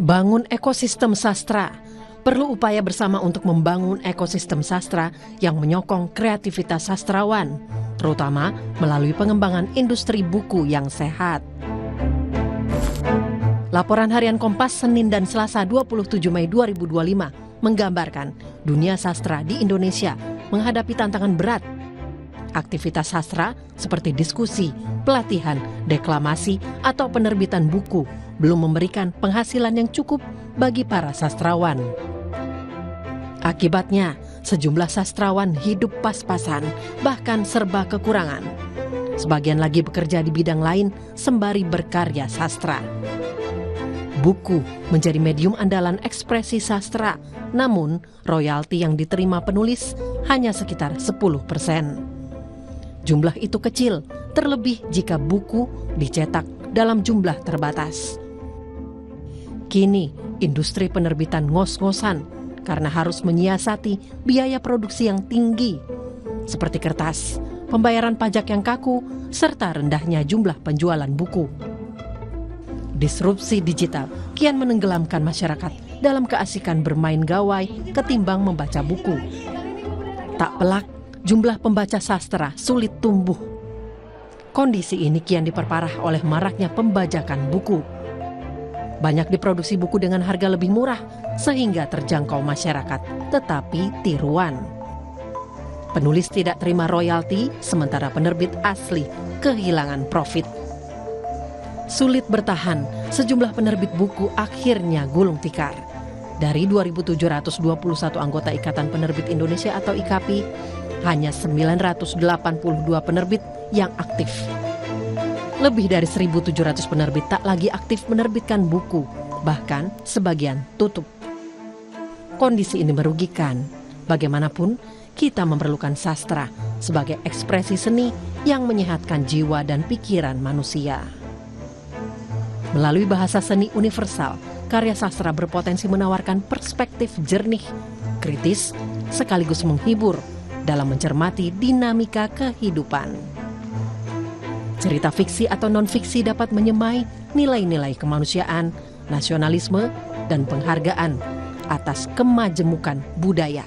Bangun ekosistem sastra. Perlu upaya bersama untuk membangun ekosistem sastra yang menyokong kreativitas sastrawan, terutama melalui pengembangan industri buku yang sehat. Laporan Harian Kompas Senin dan Selasa 27 Mei 2025 menggambarkan dunia sastra di Indonesia menghadapi tantangan berat. Aktivitas sastra seperti diskusi, pelatihan, deklamasi, atau penerbitan buku belum memberikan penghasilan yang cukup bagi para sastrawan. Akibatnya, sejumlah sastrawan hidup pas-pasan, bahkan serba kekurangan. Sebagian lagi bekerja di bidang lain sembari berkarya sastra. Buku menjadi medium andalan ekspresi sastra, namun royalti yang diterima penulis hanya sekitar 10%. Jumlah itu kecil, terlebih jika buku dicetak dalam jumlah terbatas. Kini, industri penerbitan ngos-ngosan karena harus menyiasati biaya produksi yang tinggi, seperti kertas, pembayaran pajak yang kaku, serta rendahnya jumlah penjualan buku. Disrupsi digital kian menenggelamkan masyarakat dalam keasikan bermain gawai ketimbang membaca buku. Tak pelak, jumlah pembaca sastra sulit tumbuh. Kondisi ini kian diperparah oleh maraknya pembajakan buku. Banyak diproduksi buku dengan harga lebih murah sehingga terjangkau masyarakat, tetapi tiruan. Penulis tidak terima royalti, sementara penerbit asli kehilangan profit. Sulit bertahan, sejumlah penerbit buku akhirnya gulung tikar. Dari 2.721 anggota Ikatan Penerbit Indonesia atau IKAPI, hanya 982 penerbit yang aktif. Lebih dari 1.700 penerbit tak lagi aktif menerbitkan buku, bahkan sebagian tutup. Kondisi ini merugikan. Bagaimanapun, kita memerlukan sastra sebagai ekspresi seni yang menyehatkan jiwa dan pikiran manusia. Melalui bahasa seni universal, karya sastra berpotensi menawarkan perspektif jernih, kritis, sekaligus menghibur dalam mencermati dinamika kehidupan. Cerita fiksi atau non-fiksi dapat menyemai nilai-nilai kemanusiaan, nasionalisme, dan penghargaan atas kemajemukan budaya.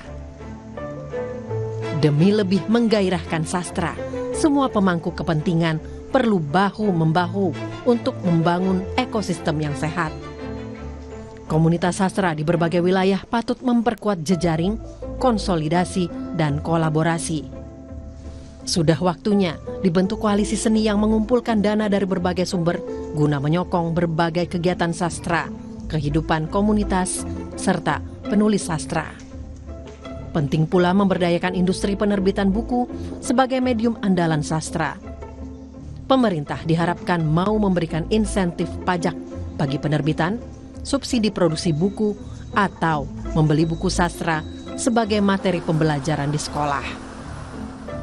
Demi lebih menggairahkan sastra, semua pemangku kepentingan perlu bahu-membahu untuk membangun ekosistem yang sehat. Komunitas sastra di berbagai wilayah patut memperkuat jejaring, konsolidasi, dan kolaborasi. Sudah waktunya dibentuk koalisi seni yang mengumpulkan dana dari berbagai sumber guna menyokong berbagai kegiatan sastra, kehidupan komunitas, serta penulis sastra. Penting pula memberdayakan industri penerbitan buku sebagai medium andalan sastra. Pemerintah diharapkan mau memberikan insentif pajak bagi penerbitan, subsidi produksi buku, atau membeli buku sastra sebagai materi pembelajaran di sekolah.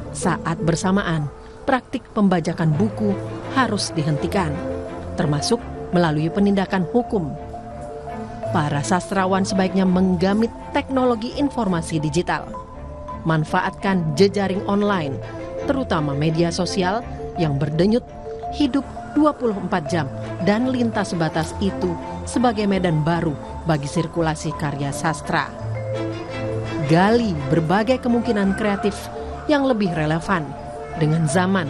Saat bersamaan, praktik pembajakan buku harus dihentikan, termasuk melalui penindakan hukum. Para sastrawan sebaiknya menggamit teknologi informasi digital, manfaatkan jejaring online, terutama media sosial yang berdenyut hidup 24 jam dan lintas batas itu sebagai medan baru bagi sirkulasi karya sastra. Gali berbagai kemungkinan kreatif yang lebih relevan dengan zaman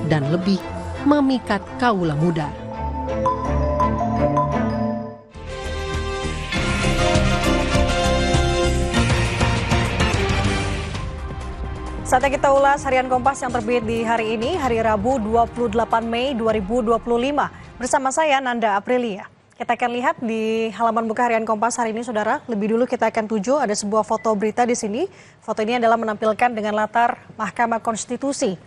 dan lebih memikat kaula muda. Saatnya kita ulas Harian Kompas yang terbit di hari ini, hari Rabu 28 Mei 2025. Bersama saya Nanda Aprilia. Kita akan lihat di halaman buka Harian Kompas hari ini, saudara. Lebih dulu kita akan tuju ada sebuah foto berita di sini. Foto ini adalah menampilkan dengan latar Mahkamah Konstitusi.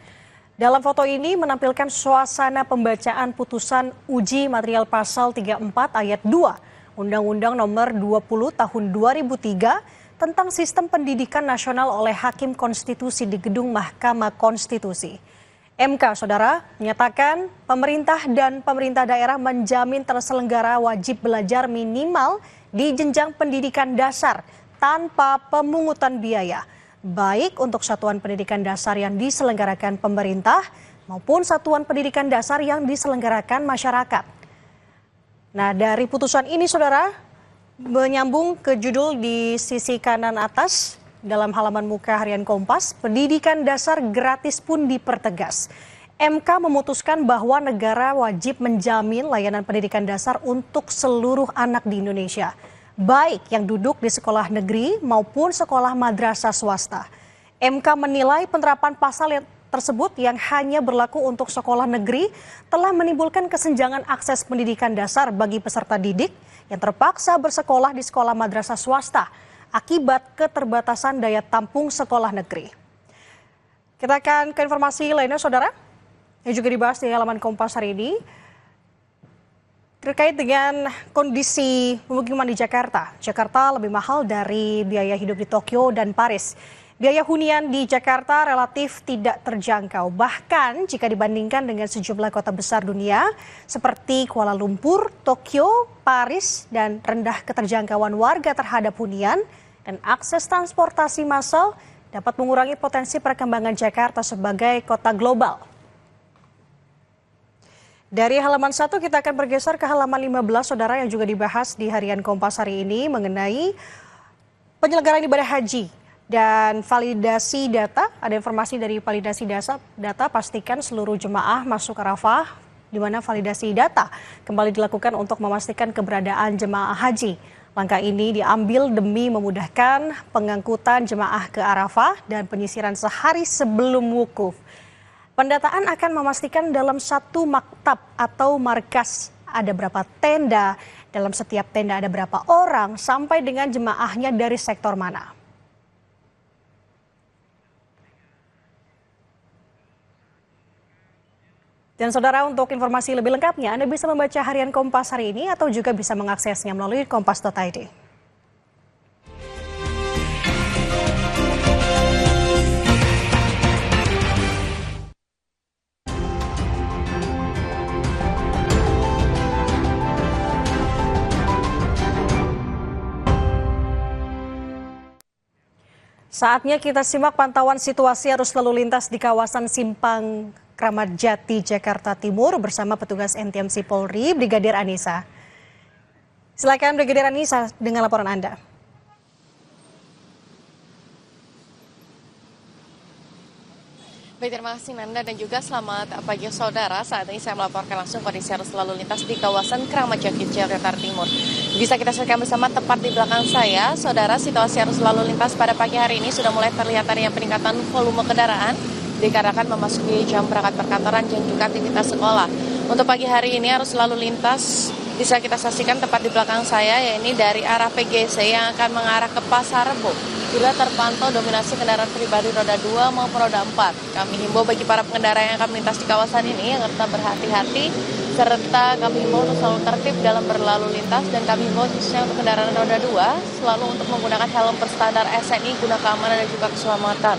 Dalam foto ini menampilkan suasana pembacaan putusan uji material pasal 34 ayat 2 Undang-Undang Nomor 20 Tahun 2003 tentang Sistem Pendidikan Nasional oleh Hakim Konstitusi di Gedung Mahkamah Konstitusi. MK, saudara, menyatakan pemerintah dan pemerintah daerah menjamin terselenggara wajib belajar minimal di jenjang pendidikan dasar tanpa pemungutan biaya, baik untuk satuan pendidikan dasar yang diselenggarakan pemerintah maupun satuan pendidikan dasar yang diselenggarakan masyarakat. Nah, dari putusan ini, saudara, Menyambung ke judul di sisi kanan atas dalam halaman muka harian Kompas, pendidikan dasar gratis pun dipertegas. MK memutuskan bahwa negara wajib menjamin layanan pendidikan dasar untuk seluruh anak di Indonesia, baik yang duduk di sekolah negeri maupun sekolah madrasah swasta. MK menilai penerapan pasal tersebut yang hanya berlaku untuk sekolah negeri telah menimbulkan kesenjangan akses pendidikan dasar bagi peserta didik yang terpaksa bersekolah di sekolah madrasah swasta akibat keterbatasan daya tampung sekolah negeri. Kita akan ke informasi lainnya, saudara, yang juga dibahas di halaman Kompas hari ini terkait dengan kondisi pemukiman di Jakarta. Jakarta lebih mahal dari biaya hidup di Tokyo dan Paris. Biaya hunian di Jakarta relatif tidak terjangkau, bahkan jika dibandingkan dengan sejumlah kota besar dunia seperti Kuala Lumpur, Tokyo, Paris, dan rendah keterjangkauan warga terhadap hunian dan akses transportasi massal dapat mengurangi potensi perkembangan Jakarta sebagai kota global. Dari halaman 1 kita akan bergeser ke halaman 15, saudara, yang juga dibahas di harian Kompas hari ini mengenai penyelenggaraan ibadah haji dan validasi data. Ada informasi dari validasi data, pastikan seluruh jemaah masuk Arafah, di mana validasi data kembali dilakukan untuk memastikan keberadaan jemaah haji. Langkah ini diambil demi memudahkan pengangkutan jemaah ke Arafah dan penyisiran sehari sebelum wukuf. Pendataan akan memastikan dalam satu maktab atau markas ada berapa tenda, dalam setiap tenda ada berapa orang, sampai dengan jemaahnya dari sektor mana. Dan saudara, untuk informasi lebih lengkapnya, Anda bisa membaca harian Kompas hari ini atau juga bisa mengaksesnya melalui kompas.id. Saatnya kita simak pantauan situasi arus lalu lintas di kawasan Simpang Kramat Jati, Jakarta Timur bersama petugas NTMC Polri, Brigadir Anissa. Silakan Brigadir Anissa dengan laporan Anda. Baik, terima kasih Nanda dan juga selamat pagi saudara. Saat ini saya melaporkan langsung kondisi arus lalu lintas di kawasan Kramat Jati, Jakarta Timur. Bisa kita saksikan bersama tepat di belakang saya, saudara, situasi arus lalu lintas pada pagi hari ini sudah mulai terlihat adanya peningkatan volume kendaraan dikarenakan memasuki jam berangkat perkantoran dan juga aktivitas sekolah. Untuk pagi hari ini arus lalu lintas bisa kita saksikan tepat di belakang saya, yaitu dari arah PGC yang akan mengarah ke Pasar Rebo. Bila terpantau dominasi kendaraan pribadi roda 2 maupun roda 4. Kami himbau bagi para pengendara yang akan melintas di kawasan ini yang tetap berhati-hati, serta kami himbau untuk selalu tertib dalam berlalu lintas, dan kami himbau khususnya untuk kendaraan roda 2 selalu untuk menggunakan helm berstandar SNI guna keamanan dan juga keselamatan.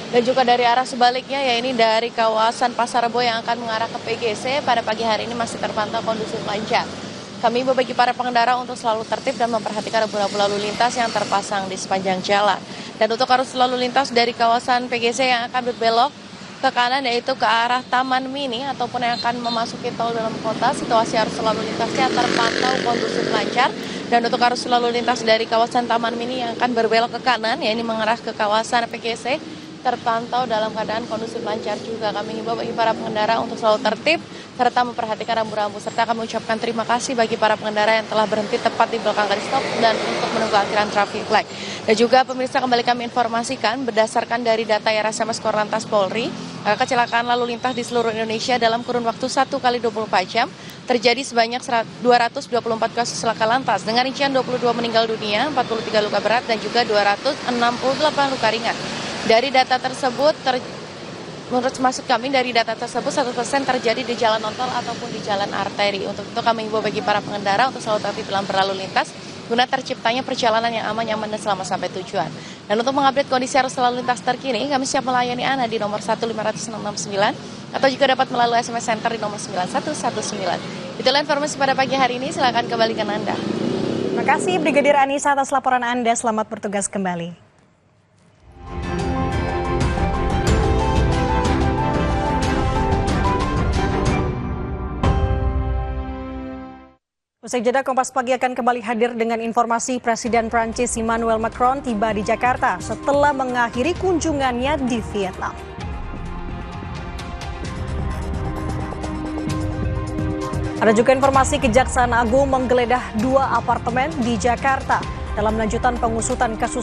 Dan juga dari arah sebaliknya, yaitu dari kawasan Pasar Rebo yang akan mengarah ke PGC pada pagi hari ini masih terpantau kondusif lancar. Kami bagi para pengendara untuk selalu tertib dan memperhatikan rambu-rambu lalu lintas yang terpasang di sepanjang jalan. Dan untuk arus lalu lintas dari kawasan PGC yang akan berbelok ke kanan, yaitu ke arah Taman Mini ataupun yang akan memasuki tol dalam kota, situasi arus lalu lintasnya terpantau kondusif lancar. Dan untuk arus lalu lintas dari kawasan Taman Mini yang akan berbelok ke kanan, yaitu mengarah ke kawasan PGC, terpantau dalam keadaan kondusif lancar juga. Kami himbau bagi para pengendara untuk selalu tertib serta memperhatikan rambu-rambu, serta kami ucapkan terima kasih bagi para pengendara yang telah berhenti tepat di belakang garis stop dan untuk menunggu antrian traffic light. Dan juga pemirsa, kembali kami informasikan berdasarkan dari data RSMS Korlantas Polri, kecelakaan lalu lintas di seluruh Indonesia dalam kurun waktu 1 kali 24 jam terjadi sebanyak 224 kasus laka lantas dengan rincian 22 meninggal dunia, 43 luka berat dan juga 268 luka ringan. Dari data tersebut, menurut maksud kami dari data tersebut 100% terjadi di jalan non-tol ataupun di jalan arteri. Untuk itu kami himbau bagi para pengendara untuk selalu tertib dalam berlalu lintas guna terciptanya perjalanan yang aman, nyaman, dan selamat sampai tujuan. Dan untuk mengupdate kondisi arus lalu lintas terkini, kami siap melayani Anda di nomor 15669 atau juga dapat melalui SMS Center di nomor 9119. Itulah informasi pada pagi hari ini, silakan kembalikan Anda. Terima kasih Brigadir Anissa atas laporan Anda, selamat bertugas kembali. Usai jeda, Kompas Pagi akan kembali hadir dengan informasi Presiden Prancis Emmanuel Macron tiba di Jakarta setelah mengakhiri kunjungannya di Vietnam. Ada juga informasi Kejaksaan Agung menggeledah 2 apartemen di Jakarta dalam lanjutan pengusutan kasus